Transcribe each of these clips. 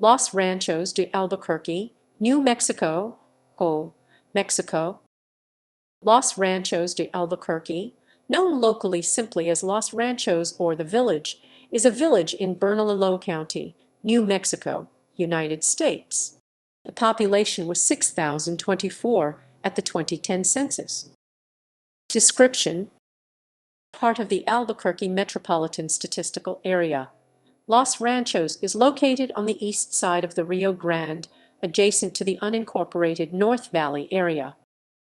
Los Ranchos de Albuquerque, New Mexico, Mexico. Los Ranchos de Albuquerque, known locally simply as Los Ranchos or the Village, is a village in Bernalillo County, New Mexico, United States. The population was 6,024 at the 2010 census. Description: part of the Albuquerque Metropolitan Statistical Area. Los Ranchos is located on the east side of the Rio Grande, adjacent to the unincorporated North Valley area.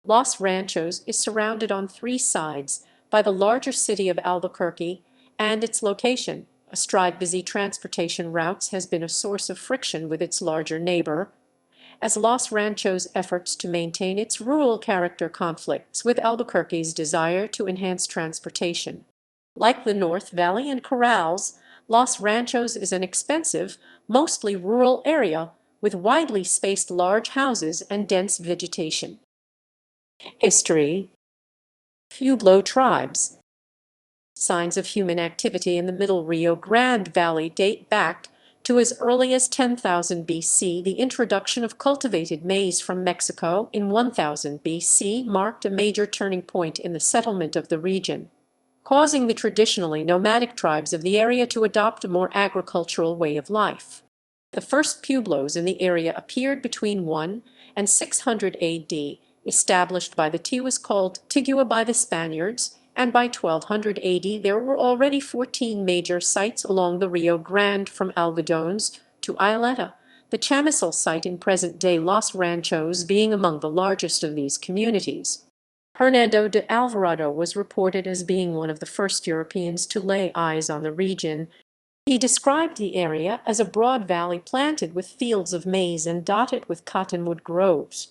Los Ranchos is surrounded on three sides by the larger city of Albuquerque, and its location, astride busy transportation routes, has been a source of friction with its larger neighbor, as Los Ranchos' efforts to maintain its rural character conflicts with Albuquerque's desire to enhance transportation. Like the North Valley and Corrals, Los Ranchos is an expensive, mostly rural area with widely spaced large houses and dense vegetation. History: Pueblo tribes. Signs of human activity in the Middle Rio Grande Valley date back to as early as 10,000 BC. The introduction of cultivated maize from Mexico in 1000 BC marked a major turning point in the settlement of the region, causing the traditionally nomadic tribes of the area to adopt a more agricultural way of life. The first pueblos in the area appeared between 1 and 600 AD, established by the Tiwas called Tigua by the Spaniards, and by 1200 AD there were already 14 major sites along the Rio Grande from Algodones to Isleta, the Chamizal site in present-day Los Ranchos being among the largest of these communities. Hernando de Alvarado was reported as being one of the first Europeans to lay eyes on the region. He described the area as a broad valley planted with fields of maize and dotted with cottonwood groves.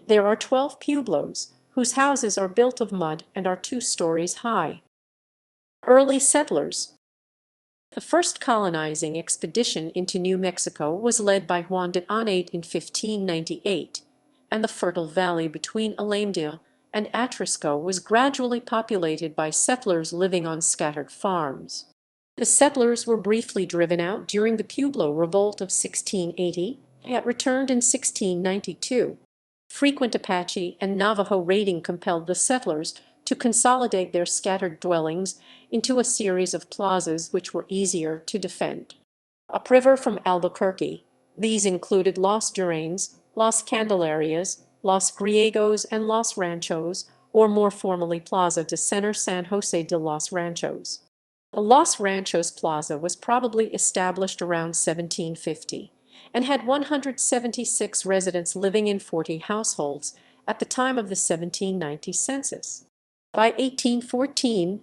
There are 12 pueblos, whose houses are built of mud and are 2 stories high. Early settlers. The first colonizing expedition into New Mexico was led by Juan de Anade in 1598, and the fertile valley between Alameda and Atrisco was gradually populated by settlers living on scattered farms. The settlers were briefly driven out during the Pueblo Revolt of 1680, yet returned in 1692. Frequent Apache and Navajo raiding compelled the settlers to consolidate their scattered dwellings into a series of plazas which were easier to defend. Upriver from Albuquerque, these included Los Duranes, Los Candelarias, Los Griegos, and Los Ranchos, or more formally Plaza de San Jose de Los Ranchos. The Los Ranchos Plaza was probably established around 1750 and had 176 residents living in 40 households at the time of the 1790 census. By 1814,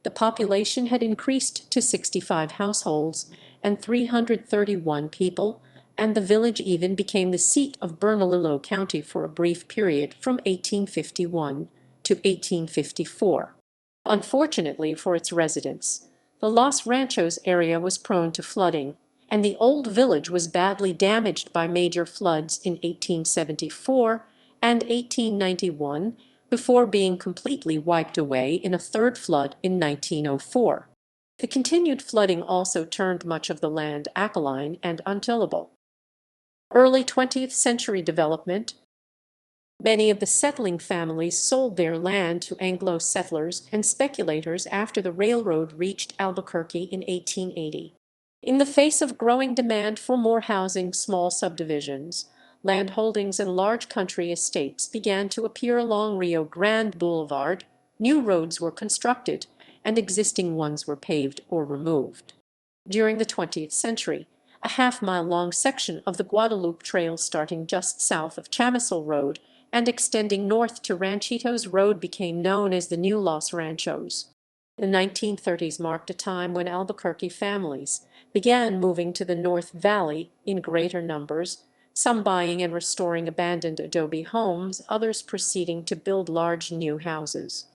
the population had increased to 65 households and 331 people, and the village even became the seat of Bernalillo County for a brief period from 1851 to 1854. Unfortunately for its residents, the Los Ranchos area was prone to flooding, and the old village was badly damaged by major floods in 1874 and 1891 before being completely wiped away in a third flood in 1904. The continued flooding also turned much of the land alkaline and untillable. Early 20th century development. Many of the settling families sold their land to Anglo settlers and speculators after the railroad reached Albuquerque in 1880. In the face of growing demand for more housing, small subdivisions, land holdings, and large country estates began to appear along Rio Grande Boulevard. New roads were constructed, and existing ones were paved or removed. During the 20th century, a half-mile-long section of the Guadalupe Trail starting just south of Chamizal Road and extending north to Ranchitos Road became known as the New Los Ranchos. The 1930s marked a time when Albuquerque families began moving to the North Valley in greater numbers, some buying and restoring abandoned adobe homes, others proceeding to build large new houses.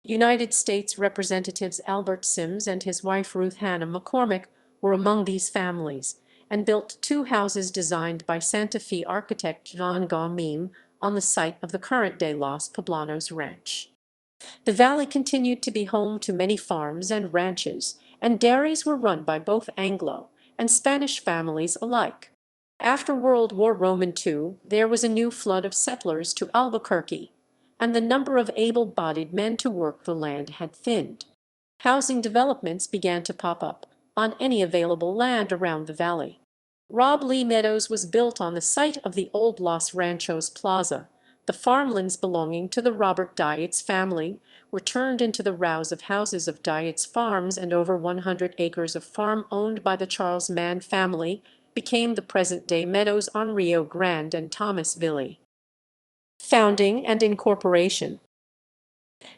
United States Representatives Albert Sims and his wife Ruth Hannah McCormick were among these families, and built 2 houses designed by Santa Fe architect Jean Gaumim on the site of the current-day Los Poblanos Ranch. The valley continued to be home to many farms and ranches, and dairies were run by both Anglo and Spanish families alike. After World War II, there was a new flood of settlers to Albuquerque, and the number of able-bodied men to work the land had thinned. Housing developments began to pop up on any available land around the valley. Rob Lee Meadows was built on the site of the old Los Ranchos Plaza. The farmlands belonging to the Robert Dietz family were turned into the rows of houses of Dietz Farms, and over 100 acres of farm owned by the Charles Mann family became the present-day meadows on Rio Grande and Thomasville. Founding and incorporation.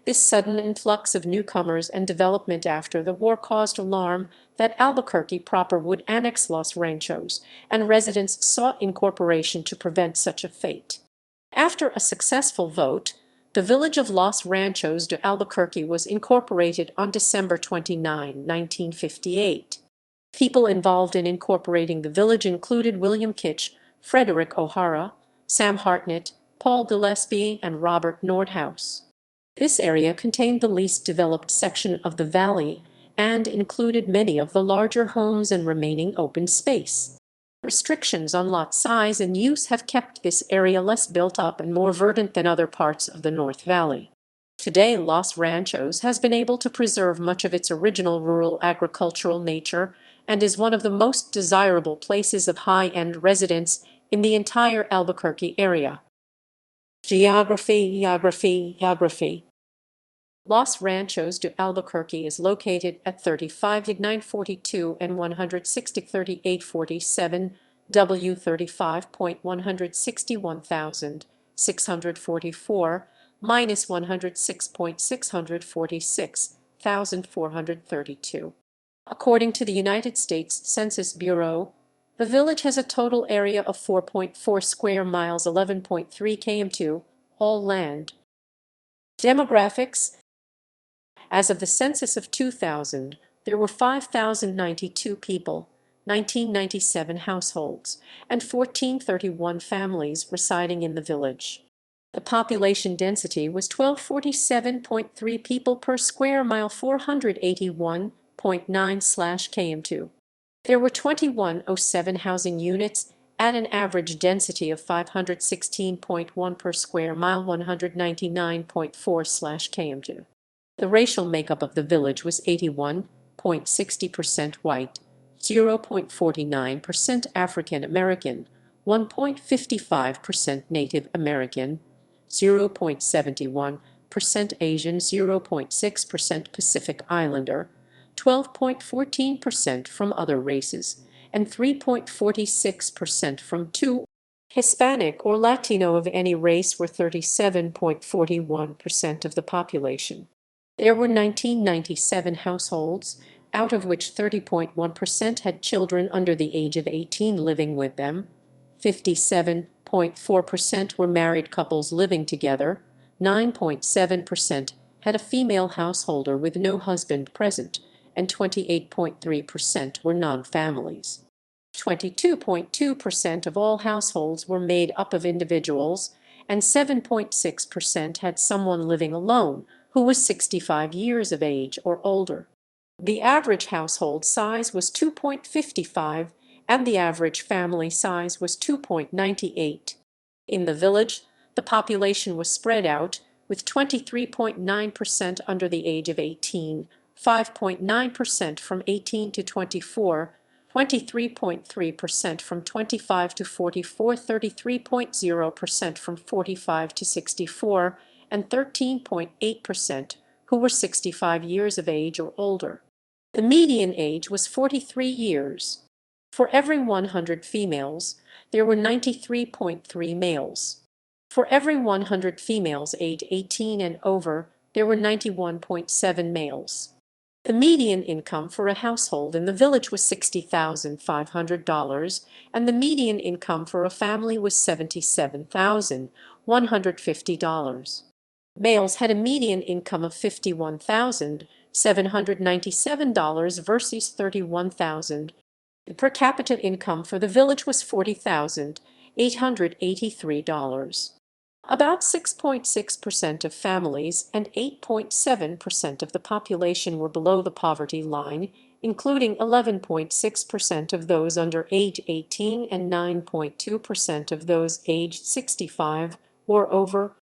This sudden influx of newcomers and development after the war caused alarm that Albuquerque proper would annex Los Ranchos, and residents sought incorporation to prevent such a fate. After a successful vote, the village of Los Ranchos de Albuquerque was incorporated on December 29, 1958. People involved in incorporating the village included William Kitch, Frederick O'Hara, Sam Hartnett, Paul Gillespie, and Robert Nordhaus. This area contained the least developed section of the valley and included many of the larger homes and remaining open space. Restrictions on lot size and use have kept this area less built up and more verdant than other parts of the North Valley. Today, Los Ranchos has been able to preserve much of its original rural agricultural nature and is one of the most desirable places of high-end residence in the entire Albuquerque area. Geography. Los Ranchos de Albuquerque is located at 35,942 and 160,3847 W 35.161,644 minus 106.646,432. According to the United States Census Bureau, the village has a total area of 4.4 square miles, 11.3 km2, all land. Demographics. As of the census of 2000, there were 5,092 people, 1997 households, and 1,431 families residing in the village. The population density was 1,247.3 people per square mile, 481.9/km2. There were 2,107 housing units at an average density of 516.1 per square mile, 199.4/km2. The racial makeup of the village was 81.60% white, 0.49% African American, 1.55% Native American, 0.71% Asian, 0.6% Pacific Islander, 12.14% from other races, and 3.46% from two. Hispanic or Latino of any race were 37.41% of the population. There were 1997 households, out of which 30.1% had children under the age of 18 living with them, 57.4% were married couples living together, 9.7% had a female householder with no husband present, and 28.3% were non-families. 22.2% of all households were made up of individuals, and 7.6% had someone living alone who was 65 years of age or older. The average household size was 2.55, and the average family size was 2.98. In the village, the population was spread out, with 23.9% under the age of 18, 5.9% from 18 to 24, 23.3% from 25 to 44, 33.0% from 45 to 64, and 13.8% who were 65 years of age or older. The median age was 43 years. For every 100 females, there were 93.3 males. For every 100 females age 18 and over, there were 91.7 males. The median income for a household in the village was $60,500, and the median income for a family was $77,150. Males had a median income of $51,797 versus $31,000. The per capita income for the village was $40,883. About 6.6% of families and 8.7% of the population were below the poverty line including 11.6% of those under age 18 and 9.2% of those aged 65 or over.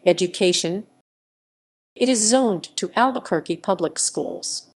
Education. It is zoned to Albuquerque Public Schools.